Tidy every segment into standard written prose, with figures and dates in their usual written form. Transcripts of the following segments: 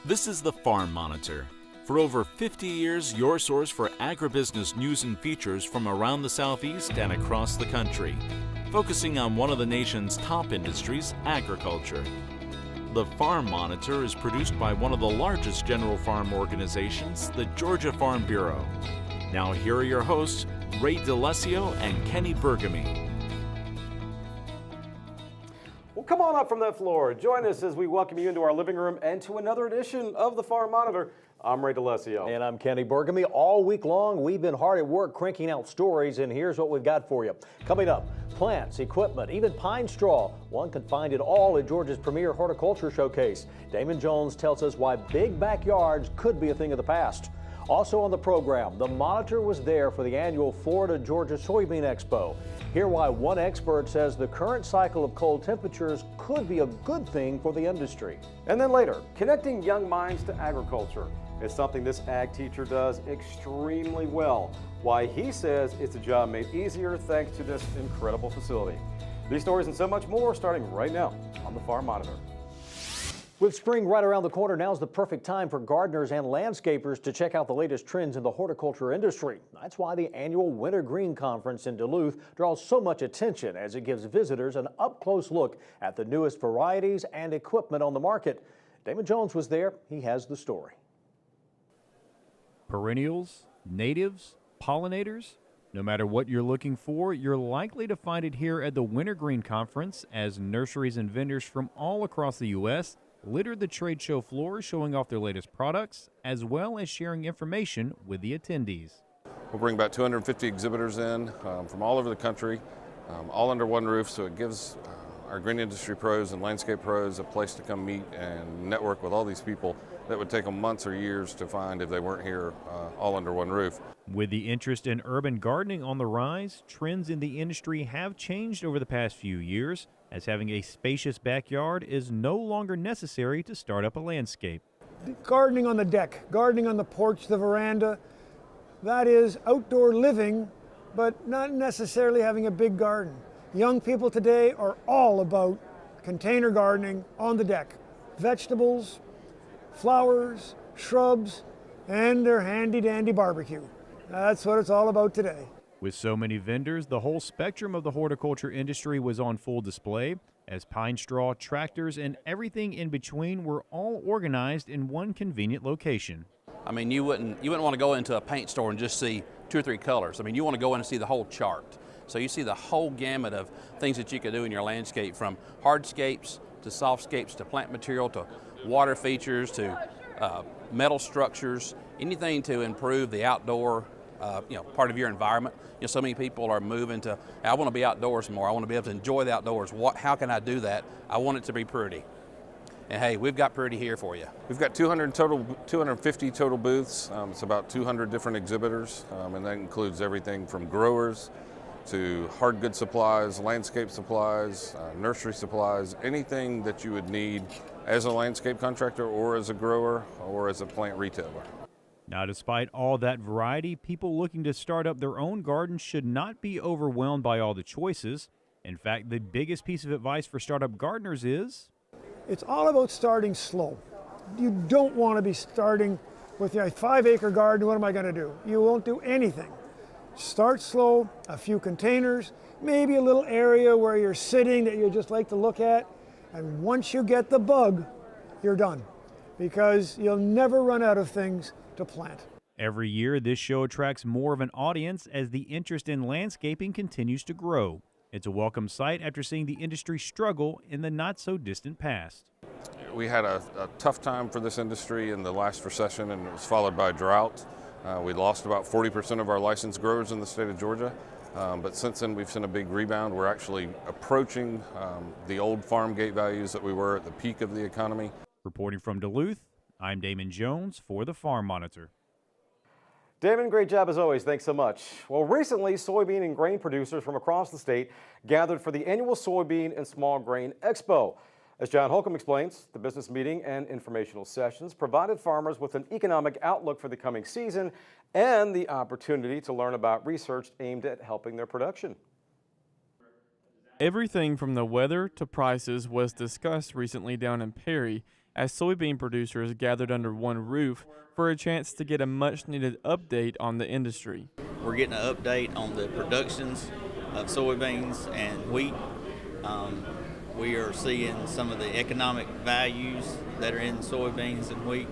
This is the Farm Monitor. For over 50 years, your source for agribusiness news and features from around the Southeast and across the country, focusing on one of the nation's top industries, agriculture. The Farm Monitor is produced by one of the largest general farm organizations, the Georgia Farm Bureau. Now here are your hosts, Ray DeLessio and Kenny Burgamy. Well, come on up from that floor. Join us as we welcome you into our living room and to another edition of the Farm Monitor. I'm Ray DeLessio. And I'm Kenny Burgamy. All week long, we've been hard at work cranking out stories, and here's what we've got for you. Coming up, plants, equipment, even pine straw. One can find it all at Georgia's premier horticulture showcase. Damon Jones tells us why big backyards could be a thing of the past. Also on the program, the Monitor was there for the annual Florida-Georgia Soybean Expo. Hear why one expert says the current cycle of cold temperatures could be a good thing for the industry. And then later, connecting young minds to agriculture is something this ag teacher does extremely well. Why he says it's a job made easier thanks to this incredible facility. These stories and so much more starting right now on the Farm Monitor. With spring right around the corner, now's the perfect time for gardeners and landscapers to check out the latest trends in the horticulture industry. That's why the annual Winter Green Conference in Duluth draws so much attention, as it gives visitors an up-close look at the newest varieties and equipment on the market. Damon Jones was there. He has the story. Perennials, natives, pollinators. No matter what you're looking for, you're likely to find it here at the Winter Green Conference, as nurseries and vendors from all across the U.S. littered the trade show floor, showing off their latest products, as well as sharing information with the attendees. We'll bring about 250 exhibitors in from all over the country, all under one roof, so it gives our green industry pros and landscape pros a place to come meet and network with all these people that would take them months or years to find if they weren't here all under one roof. With the interest in urban gardening on the rise, trends in the industry have changed over the past few years, as having a spacious backyard is no longer necessary to start up a landscape. Gardening on the deck, gardening on the porch, the veranda, that is outdoor living, but not necessarily having a big garden. Young people today are all about container gardening on the deck. Vegetables, flowers, shrubs, and their handy-dandy barbecue. That's what it's all about today. With so many vendors, the whole spectrum of the horticulture industry was on full display, as pine straw, tractors, and everything in between were all organized in one convenient location. I mean, you wouldn't want to go into a paint store and just see 2 or 3 colors. I mean, you want to go in and see the whole chart. So you see the whole gamut of things that you could do in your landscape, from hardscapes to softscapes to plant material to water features to metal structures, anything to improve the outdoor part of your environment. So many people are moving to, I want to be outdoors more. I want to be able to enjoy the outdoors. How can I do that? I want it to be pretty. And hey, we've got pretty here for you. We've got 250 total booths. It's about 200 different exhibitors, and that includes everything from growers to hard good supplies, landscape supplies, nursery supplies, anything that you would need as a landscape contractor or as a grower or as a plant retailer. Now, despite all that variety, people looking to start up their own garden should not be overwhelmed by all the choices. In fact, the biggest piece of advice for startup gardeners is, It's all about starting slow. You don't want to be starting with a 5-acre garden. What am I going to do? You won't do anything. Start slow, a few containers, maybe a little area where you're sitting that you just like to look at. And once you get the bug, you're done, because you'll never run out of things to plant. every year this show attracts more of an audience as the interest in landscaping continues to grow. It's a welcome sight after seeing the industry struggle in the not-so-distant past. We had a tough time for this industry in the last recession, and it was followed by drought. We lost about 40% of our licensed growers in the state of Georgia, but since then we've seen a big rebound. We're actually approaching the old farm gate values that we were at the peak of the economy. Reporting from Duluth, I'm Damon Jones for the Farm Monitor. Damon, great job as always. Thanks so much. Well, recently, soybean and grain producers from across the state gathered for the annual Soybean and Small Grain Expo. As John Holcomb explains, the business meeting and informational sessions provided farmers with an economic outlook for the coming season and the opportunity to learn about research aimed at helping their production. Everything from the weather to prices was discussed recently down in Perry as soybean producers gathered under one roof for a chance to get a much-needed update on the industry. We're getting an update on the productions of soybeans and wheat. We are seeing some of the economic values that are in soybeans and wheat.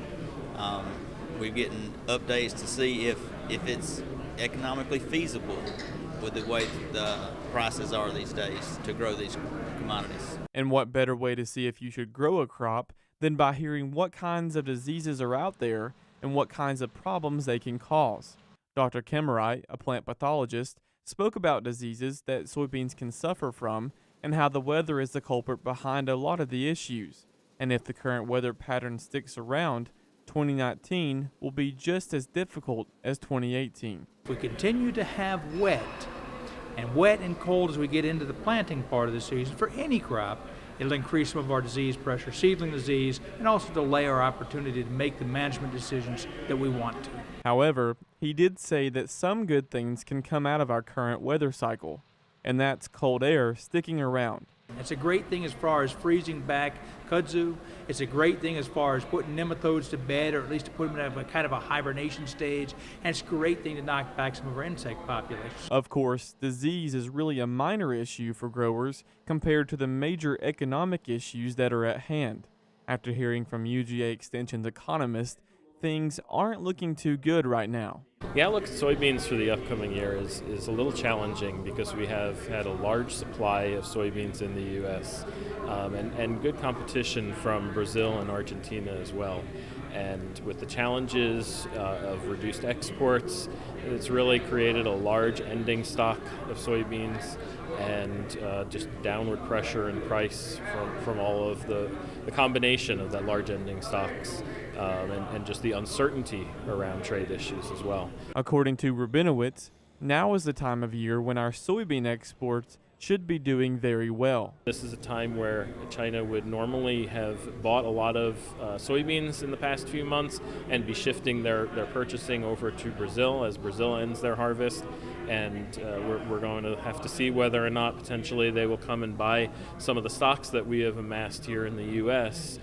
We're getting updates to see if it's economically feasible with the way the prices are these days to grow these commodities. And what better way to see if you should grow a crop than by hearing what kinds of diseases are out there and what kinds of problems they can cause. Dr. Kemmerai, a plant pathologist, spoke about diseases that soybeans can suffer from and how the weather is the culprit behind a lot of the issues. And if the current weather pattern sticks around, 2019 will be just as difficult as 2018. If we continue to have wet and cold as we get into the planting part of the season for any crop, it'll increase some of our disease pressure, seedling disease, and also delay our opportunity to make the management decisions that we want to. However, he did say that some good things can come out of our current weather cycle, and that's cold air sticking around. It's a great thing as far as freezing back kudzu. It's a great thing as far as putting nematodes to bed, or at least to put them in a kind of a hibernation stage. And it's a great thing to knock back some of our insect populations. Of course, disease is really a minor issue for growers compared to the major economic issues that are at hand. After hearing from UGA Extension's economist, things aren't looking too good right now. The outlook of soybeans for the upcoming year is a little challenging because we have had a large supply of soybeans in the U.S. And good competition from Brazil and Argentina as well. And with the challenges of reduced exports, it's really created a large ending stock of soybeans and just downward pressure in price from all of the combination of that large ending stocks. And just the uncertainty around trade issues as well. According to Rabinowitz, now is the time of year when our soybean exports should be doing very well. This is a time where China would normally have bought a lot of soybeans in the past few months and be shifting their purchasing over to Brazil as Brazil ends their harvest. And we're going to have to see whether or not potentially they will come and buy some of the stocks that we have amassed here in the U.S.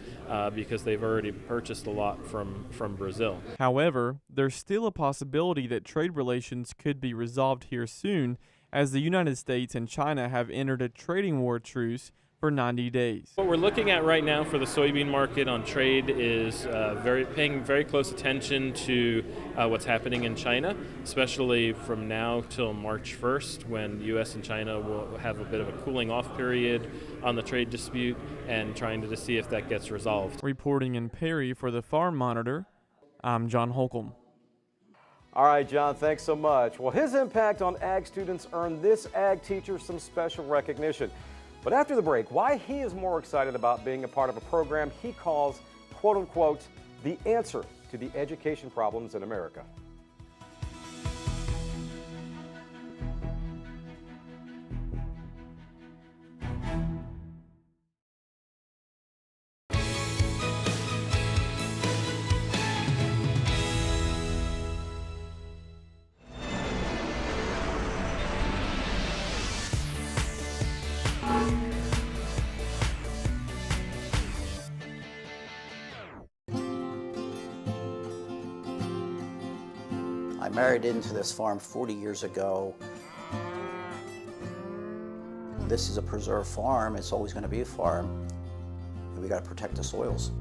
Because they've already purchased a lot from Brazil. However, there's still a possibility that trade relations could be resolved here soon, as the United States and China have entered a trading war truce for 90 days. What we're looking at right now for the soybean market on trade is paying very close attention to what's happening in China, especially from now till March 1st, when U.S. and China will have a bit of a cooling off period on the trade dispute and trying to see if that gets resolved. Reporting in Perry for the Farm Monitor, I'm John Holcomb. All right, John, thanks so much. Well, his impact on ag students earned this ag teacher some special recognition. But after the break, why he is more excited about being a part of a program he calls, quote unquote, the answer to the education problems in America. I married into this farm 40 years ago. This is a preserved farm. It's always going to be a farm. We got to protect the soils.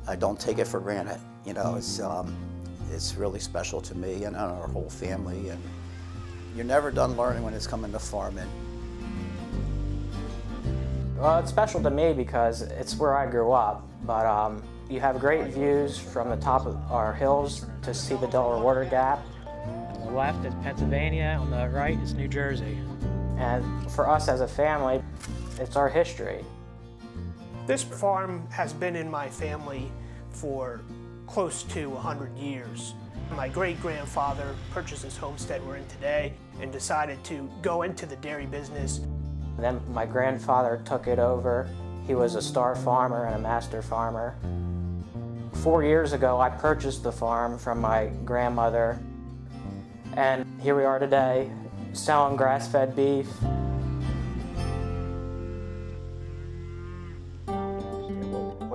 I don't take it for granted. You know, it's really special to me and our whole family. And you're never done learning when it's coming to farming. Well, it's special to me because it's where I grew up, but you have great views from the top of our hills to see the Delaware Water Gap. On the left is Pennsylvania, on the right is New Jersey. And for us as a family, it's our history. This farm has been in my family for close to 100 years. My great-grandfather purchased this homestead we're in today and decided to go into the dairy business. And then my grandfather took it over. He was a star farmer and a master farmer. 4 years ago, I purchased the farm from my grandmother. And here we are today, selling grass-fed beef.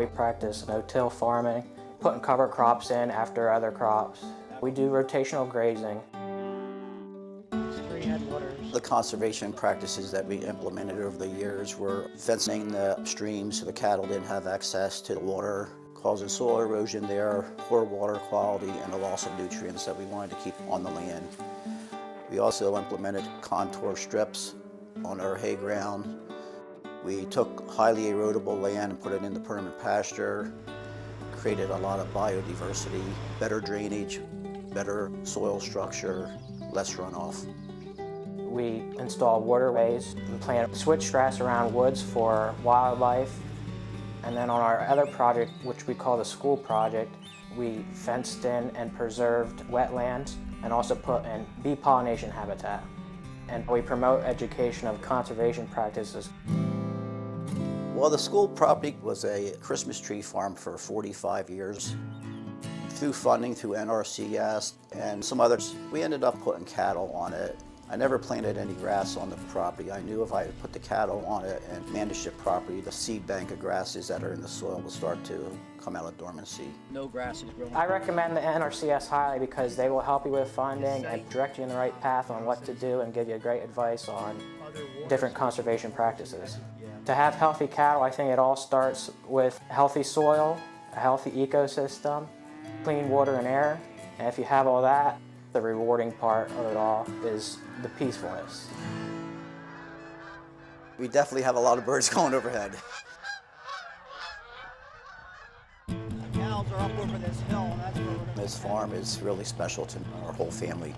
practice no-till farming, putting cover crops in after other crops. We do rotational grazing. The conservation practices that we implemented over the years were fencing the streams so the cattle didn't have access to the water, causing soil erosion there, poor water quality, and the loss of nutrients that we wanted to keep on the land. We also implemented contour strips on our hay ground. We took highly erodible land and put it into permanent pasture, created a lot of biodiversity, better drainage, better soil structure, less runoff. We install waterways and plant switchgrass around woods for wildlife. And then on our other project, which we call the school project, we fenced in and preserved wetlands and also put in bee pollination habitat. And we promote education of conservation practices. Well, the school property was a Christmas tree farm for 45 years. Through funding through NRCS and some others, we ended up putting cattle on it. I never planted any grass on the property. I knew if I put the cattle on it and managed it properly, the seed bank of grasses that are in the soil will start to come out of dormancy. No grass is growing. I recommend the NRCS highly because they will help you with funding and direct you in the right path on what to do and give you great advice on different conservation practices. To have healthy cattle, I think it all starts with healthy soil, a healthy ecosystem, clean water and air, and if you have all that, the rewarding part of it all is the peacefulness. We definitely have a lot of birds going overhead. The cows are up over this hill, and that's where we're going. This farm is really special to our whole family.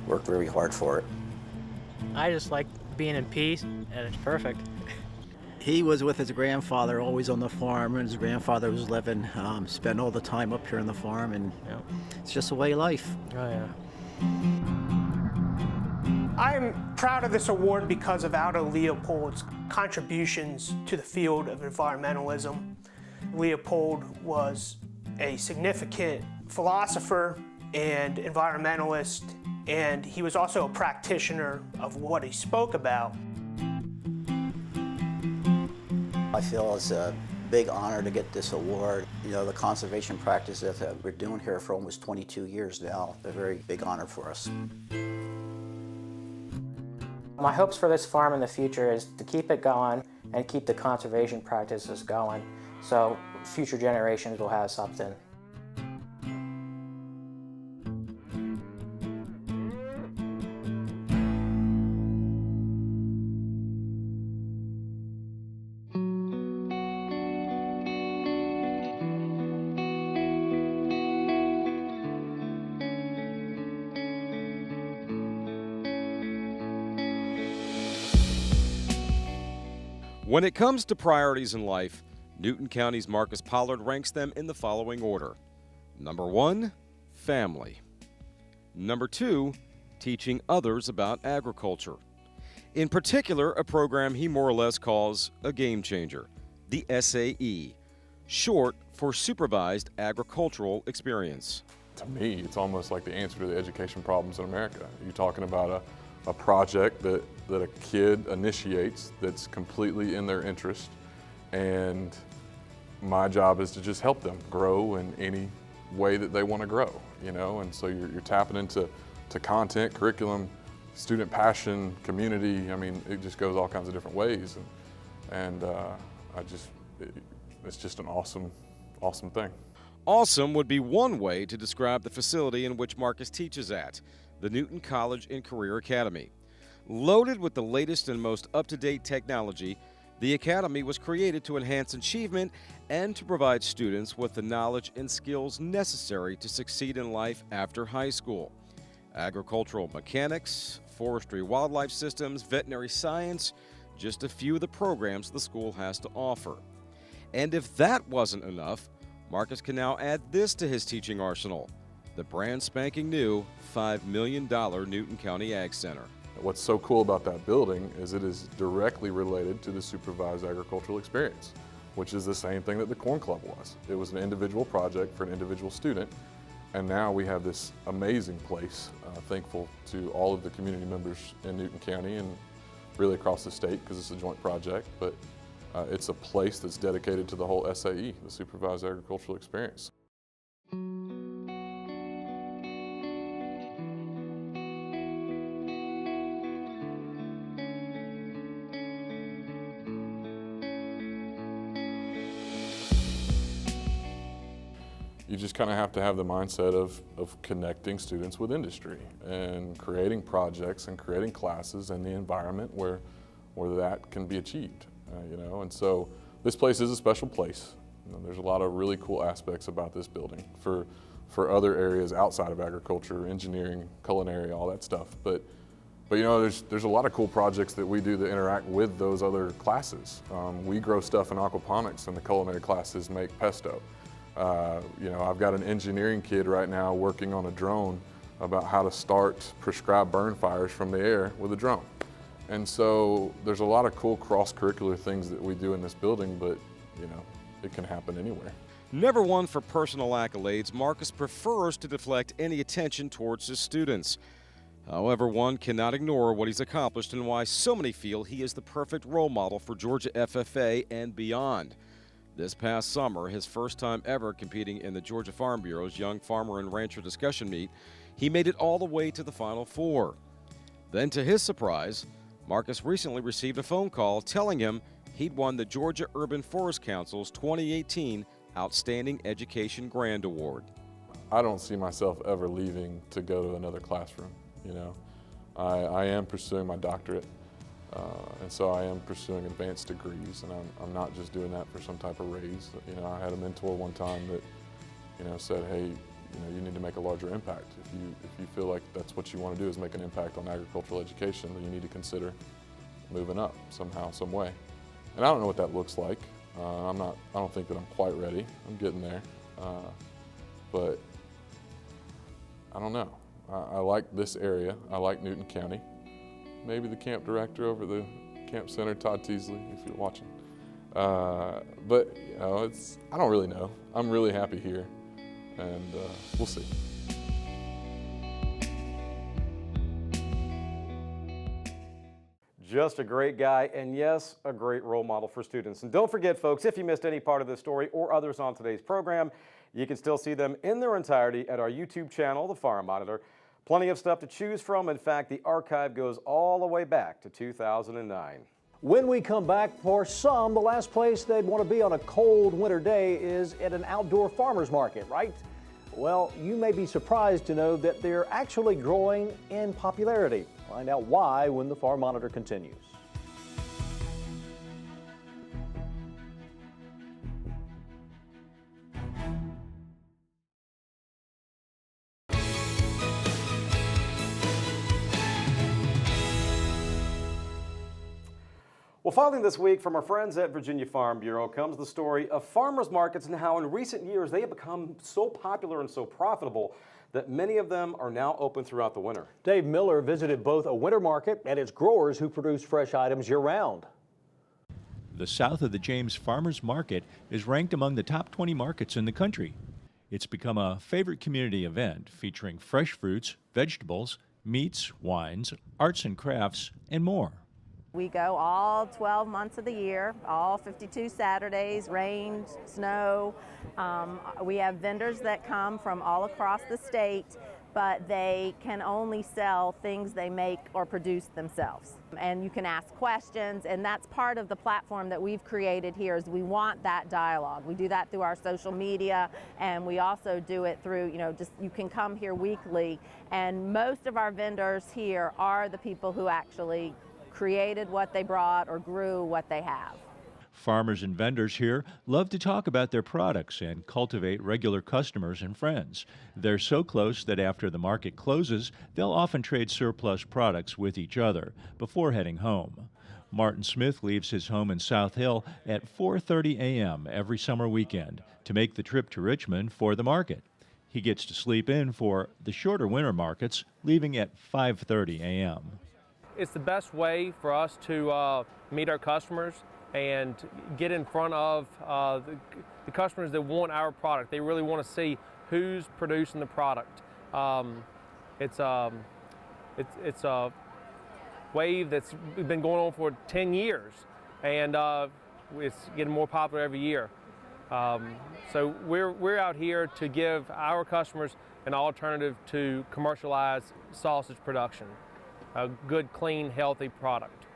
Worked very hard for it. I just like being in peace, and it's perfect. He was with his grandfather, always on the farm, and his grandfather was living, spent all the time up here on the farm, and it's just a way of life. Oh yeah. I'm proud of this award because of Aldo Leopold's contributions to the field of environmentalism. Leopold was a significant philosopher and environmentalist, and he was also a practitioner of what he spoke about. I feel it's a big honor to get this award. You know, the conservation practices that we're doing here for almost 22 years now, they're a very big honor for us. My hopes for this farm in the future is to keep it going and keep the conservation practices going so future generations will have something. When it comes to priorities in life, Newton County's Marcus Pollard ranks them in the following order. Number 1, family. Number 2, teaching others about agriculture. In particular, a program he more or less calls a game changer, the SAE, short for Supervised Agricultural Experience. To me, it's almost like the answer to the education problems in America. You're talking about a project that a kid initiates that's completely in their interest, and my job is to just help them grow in any way that they want to grow, you know, and so you're tapping into content, curriculum, student passion, community. I mean, it just goes all kinds of different ways, and it's just an awesome thing. Awesome would be one way to describe the facility in which Marcus teaches at, the Newton College and Career Academy. Loaded with the latest and most up-to-date technology, the Academy was created to enhance achievement and to provide students with the knowledge and skills necessary to succeed in life after high school. Agricultural mechanics, forestry wildlife systems, veterinary science, just a few of the programs the school has to offer. And if that wasn't enough, Marcus can now add this to his teaching arsenal, the brand spanking new $5 million Newton County Ag Center. What's so cool about that building is it is directly related to the Supervised Agricultural Experience, which is the same thing that the Corn Club was. It was an individual project for an individual student, and now we have this amazing place, thankful to all of the community members in Newton County and really across the state because it's a joint project, but It's a place that's dedicated to the whole SAE, the Supervised Agricultural Experience. You just kind of have to have the mindset of connecting students with industry and creating projects and creating classes and the environment where that can be achieved, you know. And so this place is a special place. You know, there's a lot of really cool aspects about this building for other areas outside of agriculture, engineering, culinary, all that stuff. But you know, there's a lot of cool projects that we do that interact with those other classes. We grow stuff in aquaponics, and the culinary classes make pesto. You know, I've got an engineering kid right now working on a drone about how to start prescribed burn fires from the air with a drone. And so there's a lot of cool cross-curricular things that we do in this building, but you know, it can happen anywhere. Never one for personal accolades, Marcus prefers to deflect any attention towards his students. However, one cannot ignore what he's accomplished and why so many feel he is the perfect role model for Georgia FFA and beyond. This past summer, his first time ever competing in the Georgia Farm Bureau's Young Farmer and Rancher Discussion Meet, he made it all the way to the Final Four. Then, to his surprise, Marcus recently received a phone call telling him he'd won the Georgia Urban Forest Council's 2018 Outstanding Education Grand Award. I don't see myself ever leaving to go to another classroom, you know. I am pursuing my doctorate. And so I am pursuing advanced degrees, and I'm not just doing that for some type of raise. You know, I had a mentor one time that, you know, said, hey, you know, you need to make a larger impact. If you feel like that's what you want to do is make an impact on agricultural education, then you need to consider moving up somehow, some way. And I don't know what that looks like. I don't think that I'm quite ready. I'm getting there. But I don't know. I like this area. I like Newton County. Maybe the camp director over the camp center, Todd Teasley, if you're watching. But you know, I don't really know. I'm really happy here, and we'll see. Just a great guy, and yes, a great role model for students. And don't forget, folks, if you missed any part of this story or others on today's program, you can still see them in their entirety at our YouTube channel, The Farm Monitor. Plenty of stuff to choose from. In fact, the archive goes all the way back to 2009. When we come back, for some, the last place they'd want to be on a cold winter day is at an outdoor farmer's market, right? Well, you may be surprised to know that they're actually growing in popularity. Find out why when the Farm Monitor continues. Well, following this week from our friends at Virginia Farm Bureau comes the story of farmers markets and how in recent years they have become so popular and so profitable that many of them are now open throughout the winter. Dave Miller visited both a winter market and its growers who produce fresh items year-round. The south of the James Farmers Market is ranked among the top 20 markets in the country. It's become a favorite community event featuring fresh fruits, vegetables, meats, wines, arts and crafts, and more. We go all 12 months of the year, all 52 Saturdays, rain, snow. We have vendors that come from all across the state, but they can only sell things they make or produce themselves. And you can ask questions, and that's part of the platform that we've created here is we want that dialogue. We do that through our social media, and we also do it through, just you can come here weekly, and most of our vendors here are the people who actually created what they brought or grew what they have. Farmers and vendors here love to talk about their products and cultivate regular customers and friends. They're so close that after the market closes, they'll often trade surplus products with each other before heading home. Martin Smith leaves his home in South Hill at 4:30 a.m. every summer weekend to make the trip to Richmond for the market. He gets to sleep in for the shorter winter markets, leaving at 5:30 a.m. It's the best way for us to meet our customers and get in front of the customers that want our product. They really want to see who's producing the product. It's a wave that's been going on for 10 years, and it's getting more popular every year. So we're out here to give our customers an alternative to commercialized sausage production, a good, clean, healthy product.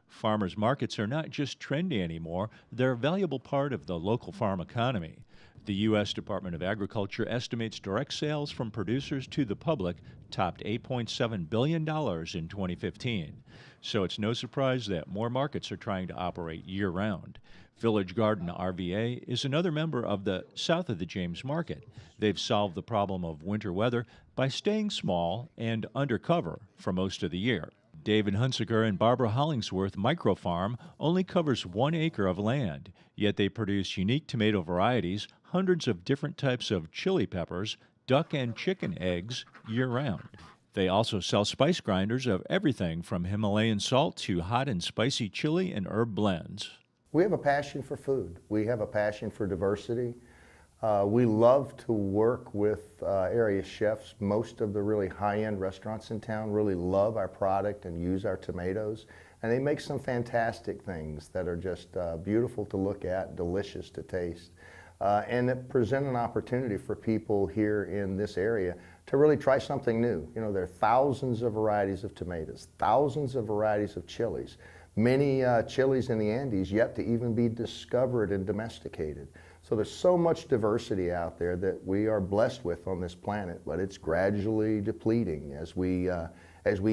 Farmers markets are not just trendy anymore, they're a valuable part of the local farm economy. The U.S. Department of Agriculture estimates direct sales from producers to the public topped $8.7 billion in 2015. So it's no surprise that more markets are trying to operate year-round. Village Garden RVA is another member of the South of the James Market. They've solved the problem of winter weather by staying small and undercover for most of the year. David Hunsaker and Barbara Hollingsworth Micro Farm only covers 1 acre of land, yet they produce unique tomato varieties, hundreds of different types of chili peppers, duck and chicken eggs year-round. They also sell spice grinders of everything from Himalayan salt to hot and spicy chili and herb blends. We have a passion for food. We have a passion for diversity. We love to work with area chefs. Most of the really high-end restaurants in town really love our product and use our tomatoes. And they make some fantastic things that are just beautiful to look at, delicious to taste. And it present an opportunity for people here in this area to really try something new. You know, there are thousands of varieties of tomatoes, thousands of varieties of chilies, many chilies in the Andes yet to even be discovered and domesticated. So there's so much diversity out there that we are blessed with on this planet, but it's gradually depleting as we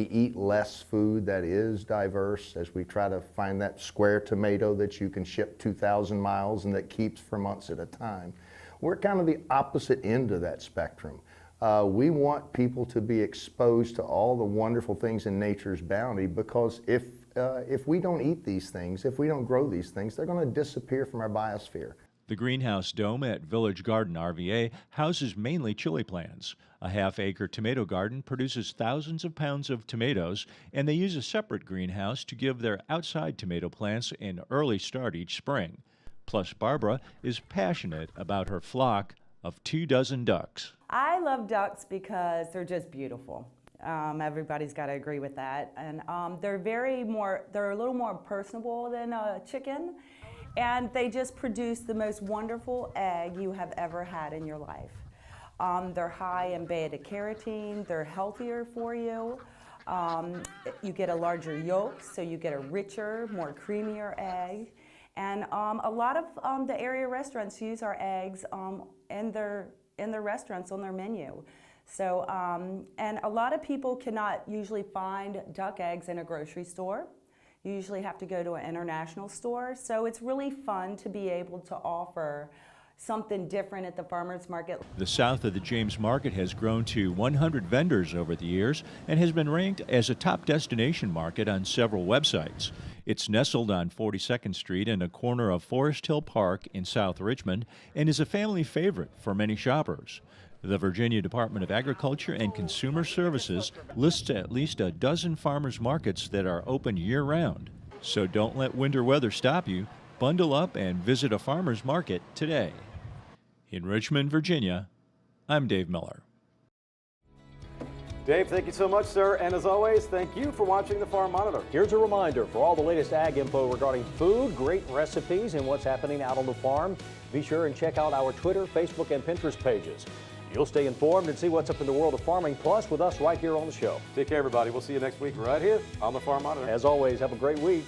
eat less food that is diverse, as we try to find that square tomato that you can ship 2,000 miles and that keeps for months at a time. We're kind of the opposite end of that spectrum. We want people to be exposed to all the wonderful things in nature's bounty, because if we don't eat these things, if we don't grow these things, they're going to disappear from our biosphere. The greenhouse dome at Village Garden RVA houses mainly chili plants. A half-acre tomato garden produces thousands of pounds of tomatoes, and they use a separate greenhouse to give their outside tomato plants an early start each spring. Plus, Barbara is passionate about her flock of 24 ducks. I love ducks because they're just beautiful. Everybody's got to agree with that. And they're a little more personable than a chicken. And they just produce the most wonderful egg you have ever had in your life. They're high in beta-carotene, they're healthier for you. You get a larger yolk, so you get a richer, more creamier egg. And a lot of the area restaurants use our eggs in their restaurants, on their menu. So, and a lot of people cannot usually find duck eggs in a grocery store. You usually have to go to an international store, so it's really fun to be able to offer something different at the farmers market. The South of the James Market has grown to 100 vendors over the years and has been ranked as a top destination market on several websites. It's nestled on 42nd Street in a corner of Forest Hill Park in South Richmond and is a family favorite for many shoppers. The Virginia Department of Agriculture and Consumer Services lists at least a dozen farmers markets that are open year-round. So don't let winter weather stop you. Bundle up and visit a farmers market today. In Richmond, Virginia, I'm Dave Miller. Dave, thank you so much, sir. And as always, thank you for watching the Farm Monitor. Here's a reminder for all the latest ag info regarding food, great recipes, and what's happening out on the farm. Be sure and check out our Twitter, Facebook, and Pinterest pages. You'll stay informed and see what's up in the world of farming, plus with us right here on the show. Take care, everybody. We'll see you next week right here on the Farm Monitor. As always, have a great week.